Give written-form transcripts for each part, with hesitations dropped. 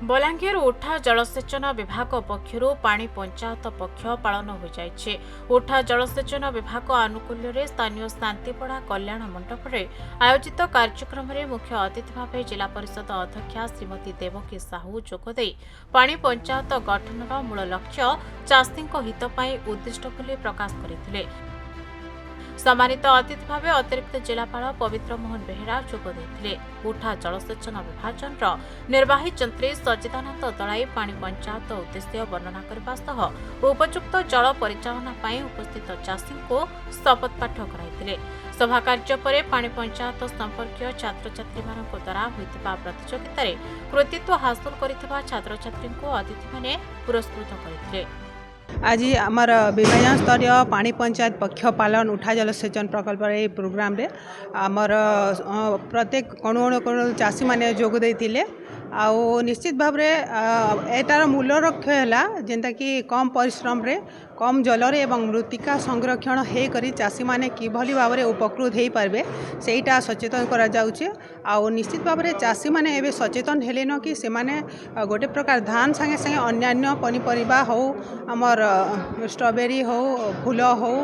बलांगीर उठा जलसेचन विभाग पक्षर पानी पंचायत पक्ष पालन हो जाए। उठा जलसेचन विभाग आनुकूल्य स्थानीय शांतिपड़ा कल्याण मंडप में आयोजित कार्यक्रम में मुख्य अतिथि भाव जिला परिषद अध्यक्षा श्रीमती देवकी साहू जोगदे पानी पंचायत गठन मूल लक्ष्य चाषी हित उद्दिष्ट बोली प्रकाश करते। सम्मानित अतिथि भाव अतिरिक्त जिलापाल पवित्र मोहन बेहेरा जोगदे। उठा जलसेचन विभाजन निर्वाही जंत्री सच्चिदानंद दलाई पानी पंचायत उद्देश्य वर्णना करने सह उपयुक्त जल परिचालना उपस्थित चाषी को शपथ पाठ कराइथिले। सभा कार्य पर पानी पंचायत संपर्कीय छात्र छात्री द्वारा होइतिबा प्रतियोगिता रे कृतित्व हासिल करिथिबा छात्र छात्री को अतिथि माने पुरस्कृत करथिले। आज आमर विभाजन स्तरीय पानी पंचायत पक्ष पालन उठा जलसेचन प्रकल्प प्रोग्राम रे आमर प्रत्येक कणु चाषी माने जोग देइथिले। आउ निश्चित भाव रे एटार मूल लक्ष्य है जेंता कि कम परिश्रम रे कम जल रे एवं मृत्तिका संरक्षण हे करी चाषी माने किभली भाव रे उपकृत हेई पारबे सेटा सचेतन करा जाउचे। आउ निश्चित भाव रे चाषी माने एबे सचेतन हेले न कि से माने गोटे प्रकार धान संगे संगे अन्यान्य पनीपरिबा हो आमर स्ट्रॉबेरी हो फूल हो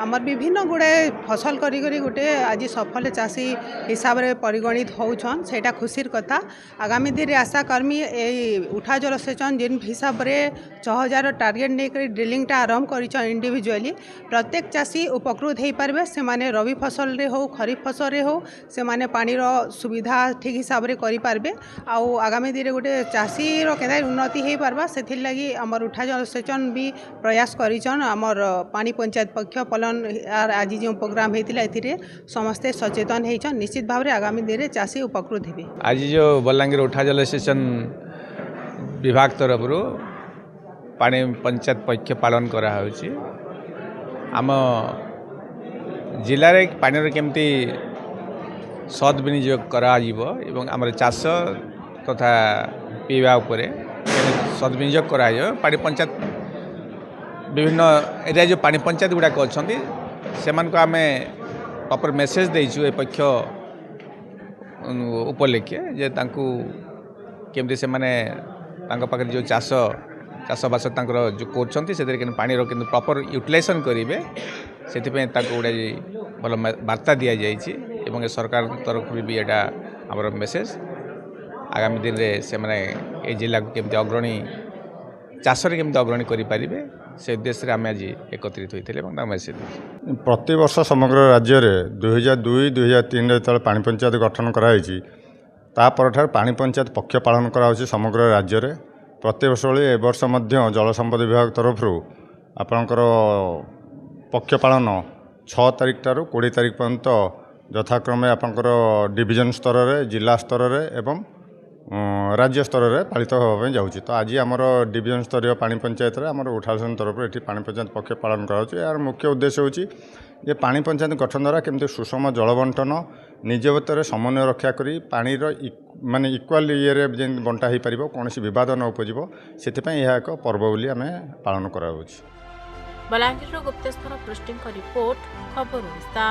आमर विभिन्न गुड़े फसल करी करी गोटे आज सफल चाषी हिसाब रे परिगणित होउछन सेटा खुशीर कथा। आगामी दिन आशा कर्मी ए उठा जलसेचन जिन हिसाब रे 6000 टार्गेट नेकर ड्रिलिंग आरंभ कर इंडिविजुअली प्रत्येक चाषी उपकृत हो पारे। से माने रबी फसल रे हो खरीफ फसल रे हो से माने पानी रो सुविधा ठीक हिसाब रे करि पारबे। आउ आगामी दिन गोटे चाषी रो केदा उन्नति हो पारबा सेथिर लागि हमर उठा जलसेचन भी प्रयास करिछन। हमर पानी पंचायत पक्ष पालन आज जो प्रोग्राम होता है समस्ते सचेतन होइछन। निश्चित भाव रे आगामी दिन चाषी उपकृत हेबे। आज जो बलांगीर उठा जलसेचन विभाग तरफ पानी पंचायत पक्ष पालन करा होछि। आम जिले में पानी केमती सद विनियोग करा जीवो एवं आमर चाष तथा पीवा उपरे सद विनियोग करा जाय। पानी पंचायत विभिन्न एरिया जो पानी पंचायत गुड़ाक अच्छा से आम प्रॉपर मेसेज देचु ए पक्ष उपलक्षे जे तांकु केमती से माने तांका पाखे जो चाषबास जो कर पानी प्रॉपर यूटिलाइजेशन करेंगे से गोटे भल वार्ता दि जाइए। सरकार तरफ भी एटा आमर मेसेज आगामी दिन में से माने जिला को केमती अग्रणी चाष केमती अग्रणी करें से उद्देश्य आम आज एकत्रित होते मेसेज प्रति वर्ष समग्र राज्य में 2002-2003 जो पानी पंचायत गठन कराई तापर पानी पंचायत पक्ष पालन करा समग्र राज्य में। प्रति वर्ष ए वर्ष जल संपद विभाग तरफ आपणकर पक्ष पालन 6 तारिख ठारू 20 तारिख पर्यंत यथाक्रमे आपणकर डिविजन स्तर में जिला स्तर में एवं राज्य स्तर में पालित होगा जाऊँगी। तो आज आमर डिविजन स्तरीय पानी पंचायत आमर उठासन तरफ ये पानी पंचायत पक्ष पालन करा यार मुख्य उद्देश्य होची जे पानी पंचायत गठन द्वारा केमती सुषम जल बंटन निज भितर समन्वय रक्षा करी पानी माने इक्वाल ये बंटा हो पार कौन बद न उपजो से एक पर्व बोली आम पालन करा। बलांगीर गुप्तेश्वर पृष्टि रिपोर्ट खबर ओडिशा।